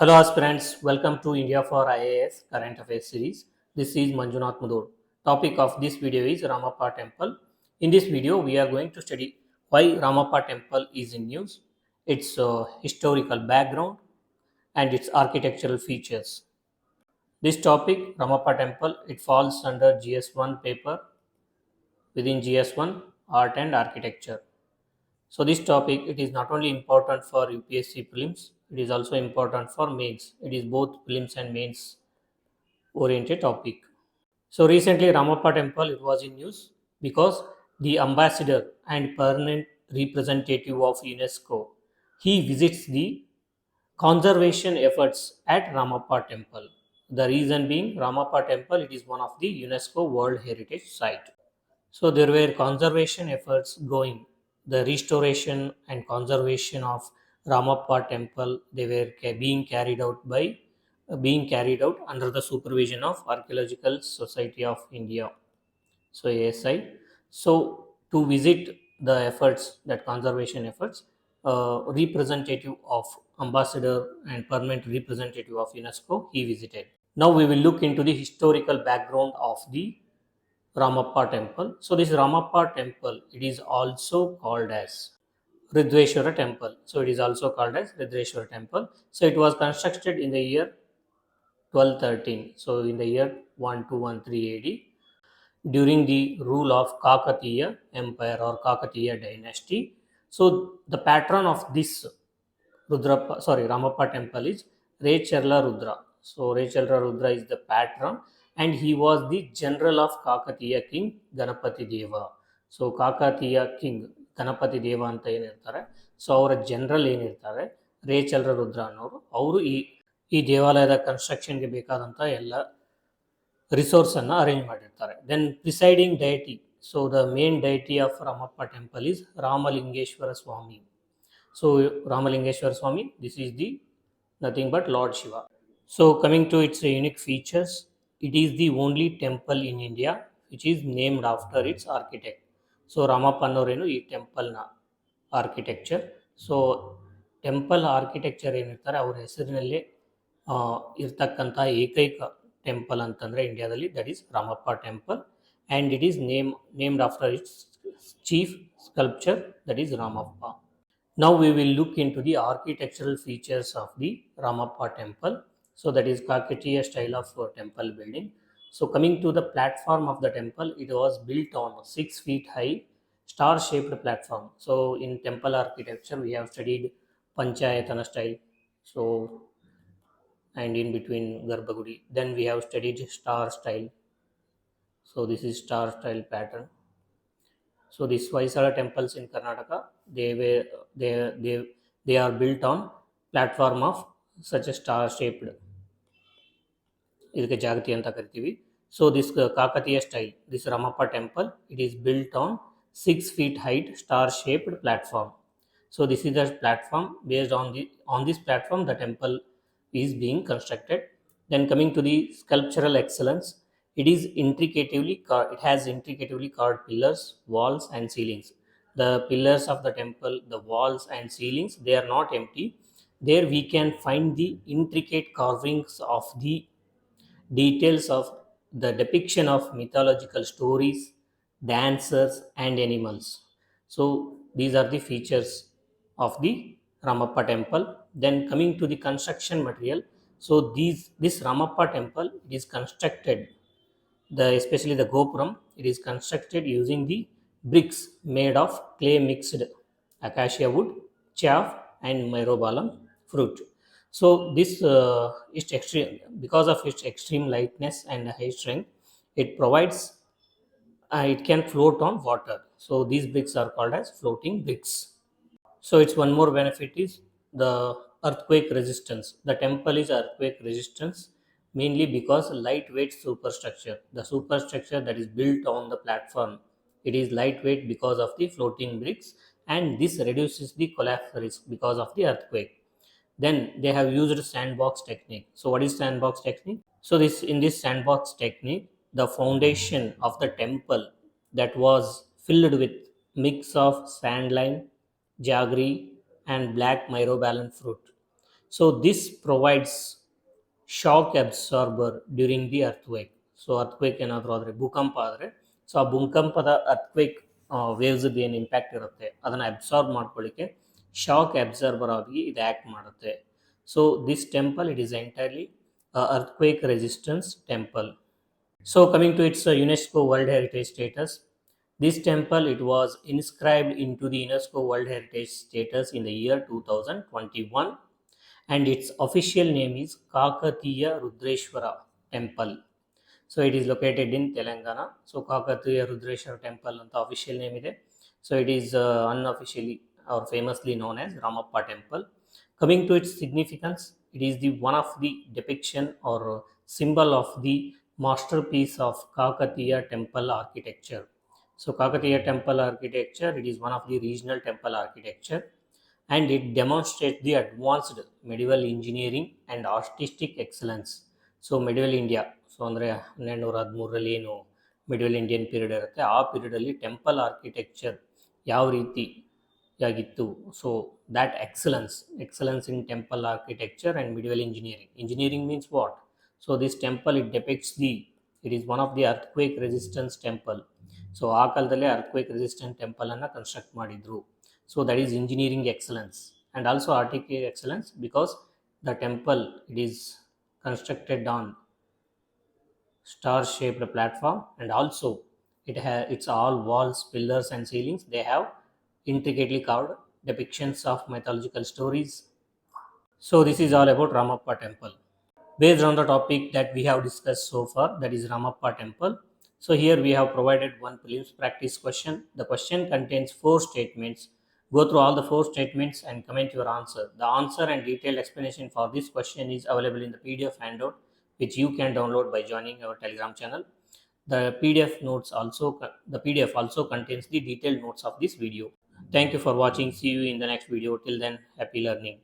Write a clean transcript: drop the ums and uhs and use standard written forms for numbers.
Hello aspirants, welcome to India for IAS Current Affairs series. This is Manjunath Mudur. Topic of this video is Ramappa Temple. In this video, we are going to study why Ramappa Temple is in news, its historical background, and its architectural features. This topic, Ramappa Temple, it falls under GS1 paper within GS1 Art and Architecture. So this topic, it is not only important for UPSC prelims, it is also important for mains. It is both prelims and mains oriented topic. So recently Ramappa Temple, it was in news because the ambassador and permanent representative of UNESCO, he visits the conservation efforts at Ramappa Temple. The reason being Ramappa Temple, it is one of the UNESCO World Heritage Site. So there were conservation efforts going. The restoration and conservation of Ramappa temple, they were being carried out under the supervision of Archaeological Society of India. So ASI. So to visit the efforts, that conservation efforts, representative of ambassador and permanent representative of UNESCO, he visited. Now we will look into the historical background of the Ramappa temple. So this Ramappa temple, it is also called as Rudreshwara temple. So it is also called as Rudreshwara temple. So it was constructed in the year 1213. So in the year 1213 AD during the rule of Kakatiya empire or Kakatiya dynasty. So the patron of this Ramappa temple is Rechella Rudra. So Rechella Rudra is the patron and he was the general of Kakatiya king Ganapati Deva. So Kakatiya king Ganapati Deva ಅಂತ ಏನಿರ್ತಾರೆ, so ಅವರ general ಏನಿರ್ತಾರೆ ರೇಚಲ್ರ ರುದ್ರ ಅನ್ನೋರು, ಅವರು ಈ ದೇವಾಲಯದ ಕನ್ಸ್ಟ್ರಕ್ಷನ್ಗೆ ಬೇಕಾದಂಥ ಎಲ್ಲ ರಿಸೋರ್ಸ್ ಅನ್ನು ಅರೇಂಜ್ ಮಾಡಿರ್ತಾರೆ. Then presiding deity, so the main deity of Ramappa temple is Ramalingeshwara Swami. So Ramalingeshwar Swami, this is the nothing but Lord Shiva. So coming to its unique features, it is the only temple in India which is named after its architect. So Ramappa ಅನ್ನೋರೇನು ಈ ಟೆಂಪಲ್ನ architecture. So temple architecture ಏನಿರ್ತಾರೆ ಅವ್ರ ಹೆಸರಿನಲ್ಲೇ ಇರ್ತಕ್ಕಂಥ ಏಕೈಕ temple ಅಂತಂದರೆ ಇಂಡಿಯಾದಲ್ಲಿ that is Ramappa temple and it is named after it's chief sculpture that is Ramappa. Now we will look into the architectural features of the Ramappa temple. So that is Kakatiya style of temple building. So coming to the platform of the temple, it was built on 6 feet high star-shaped platform. So in temple architecture, we have studied Panchayatana style. So and in between Garbhagudi. Then we have studied star style. So this is star style pattern. So these Vaisala temples in Karnataka, they are built on platform of such a star shaped. ಇದಕ್ಕೆ ಜಾಗತಿ ಅಂತ ಕರಿತೀವಿ. So this Kakatiya style, this Ramappa temple, it is built on 6 feet height star shaped platform. So this is the platform. Based on this platform, the temple is being constructed. Then coming to the sculptural excellence, it has intricately carved pillars, walls and ceilings. The pillars of the temple, the walls and ceilings, they are not empty. There we can find the intricate carvings of the details of the depiction of mythological stories, dancers and animals. So these are the features of the Ramappa temple. Then coming to the construction material, so this Ramappa temple is constructed, especially the Gopuram, it is constructed using the bricks made of clay mixed acacia wood, chaff and myrobalan fruit. So this is extreme because of its extreme lightness and high strength. It provides it can float on water. So these bricks are called as floating bricks. So its one more benefit is the earthquake resistance. The temple is earthquake resistance mainly because lightweight superstructure. The superstructure that is built on the platform, it is lightweight because of the floating bricks, and this reduces the collapse risk because of the earthquake. Then they have used sandbox technique. So what is sandbox technique? So in this sandbox technique, the foundation of the temple that was filled with mix of sand lime, jaggery and black myrobalan fruit. So this provides shock absorber during the earthquake. So earthquake ಏನಾದರೂ ಆದರೆ ಭೂಕಂಪ ಆದರೆ, so ಆ ಭೂಕಂಪದ ಅರ್ಥ್ವೇಕ್ ವೇವ್ಸ್ದು ಏನು impact ಇರುತ್ತೆ ಅದನ್ನು absorb ಮಾಡ್ಕೊಳ್ಳಿಕ್ಕೆ ಶಾಕ್ ಅಬ್ಸಾರ್ಬರ್ ಆಗಿ ಇದು ಆ್ಯಕ್ಟ್ ಮಾಡುತ್ತೆ. So this temple it is entirely earthquake resistance temple. So coming to its UNESCO World Heritage status, this temple it was inscribed into the UNESCO World Heritage status in the year 2021, and its official name is Kakatiya Rudreshwara Temple. So it is located in Telangana. So Kakatiya Rudreshwara Temple anta official name ide. So it is unofficially or famously known as Ramappa Temple. Coming to its significance, it is the one of the depiction or symbol of the masterpiece of Kakatiya temple architecture. So Kakatiya temple architecture, it is one of the regional temple architecture, and it demonstrates the advanced medieval engineering and artistic excellence. So medieval India, so ಅಂದರೆ 1213 ಏನು middle Indian period ಇರುತ್ತೆ, ಆ ಪೀರಿಯಡಲ್ಲಿ temple architecture ಯಾವ ರೀತಿಯಾಗಿತ್ತು. So that excellence in temple architecture and middle engineering means what? So this temple it depicts it is one of the earthquake resistance temple. So ಆ ಕಾಲದಲ್ಲೇ earthquake resistant ಟೆಂಪಲನ್ನು construct ಮಾಡಿದರು. So that is engineering excellence and also artistic excellence, because the temple it is constructed on star shaped platform, and also it's all walls, pillars and ceilings, they have intricately carved depictions of mythological stories. So this is all about Ramappa temple based on the topic that we have discussed so far, that is Ramappa temple. So here we have provided one prelims practice question. The question contains 4 statements. Go through all the 4 statements and comment your answer. The answer and detailed explanation for this question is available in the PDF handout, which you can download by joining our Telegram channel. The PDF also contains the detailed notes of this video. Thank you for watching. See you in the next video. Till then, happy learning.